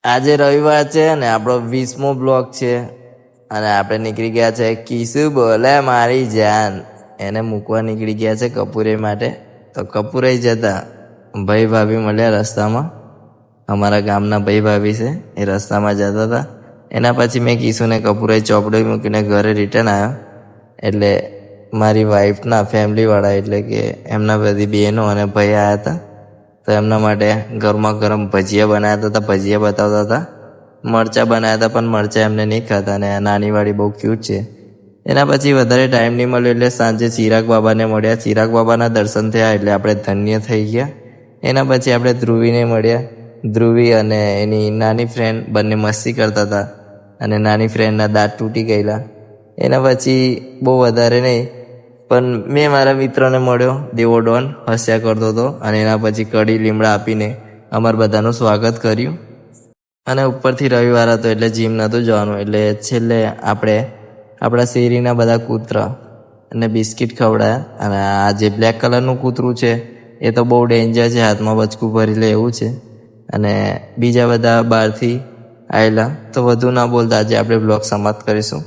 આજે રવિવાર છે ને આપણો 20મો બ્લોગ છે અને આપણે નીકળી ગયા છે કિસુ બોલે મારી જાન એને મૂકવા નીકળી ગયા છે કપૂરે માટે. તો કપૂરે જતા ભાઈ ભાભી મળ્યા રસ્તામાં. અમારા ગામના ભાઈ ભાભી છે, એ રસ્તામાં જતા હતા. એના પછી મેં કિશુને કપૂરે ચોપડો મૂકીને ઘરે રિટર્ન આવ્યો. એટલે મારી વાઈફના ફેમિલીવાળા એટલે કે એમના બધી બહેનો અને ભાઈ આવ્યા હતા. તો એમના માટે ગરમા ગરમ ભજીયા બનાવ્યા હતા, ભજીયા બતાવતા હતા. મરચાં બનાવ્યા હતા પણ મરચાં એમને નહીં ખાતા અને નાની વાળી બહુ ક્યુટ છે. એના પછી વધારે ટાઈમ નહીં મળ્યો એટલે સાંજે ચિરાગ બાબાને મળ્યા. ચિરાગ બાબાના દર્શન થયા એટલે આપણે ધન્ય થઈ ગયા. એના પછી આપણે ધ્રુવીને મળ્યા. ધ્રુવી અને એની નાની ફ્રેન્ડ બંને મસ્તી કરતા હતા અને નાની ફ્રેન્ડના દાંત તૂટી ગયેલા. એના પછી બહુ વધારે નહીં પણ મેં મારા મિત્રને મળ્યો, દેવો ડોન હસ્યા કરતો હતો અને એના પછી કઢી લીમડા આપીને અમારા બધાનું સ્વાગત કર્યું. અને ઉપરથી રવિવાર હતો એટલે જીમ નહોતું જવાનું એટલે છેલ્લે આપણે આપણા શેરીના બધા કૂતરા અને બિસ્કિટ ખવડાયા. અને આ જે બ્લેક કલરનું કૂતરું છે એ તો બહુ ડેન્જર છે, હાથમાં બચકું ભરી લે એવું છે. અને બીજા બધા બહારથી આવેલા. તો વધુ ના બોલતા આજે આપણે બ્લોગ સમાપ્ત કરીશું.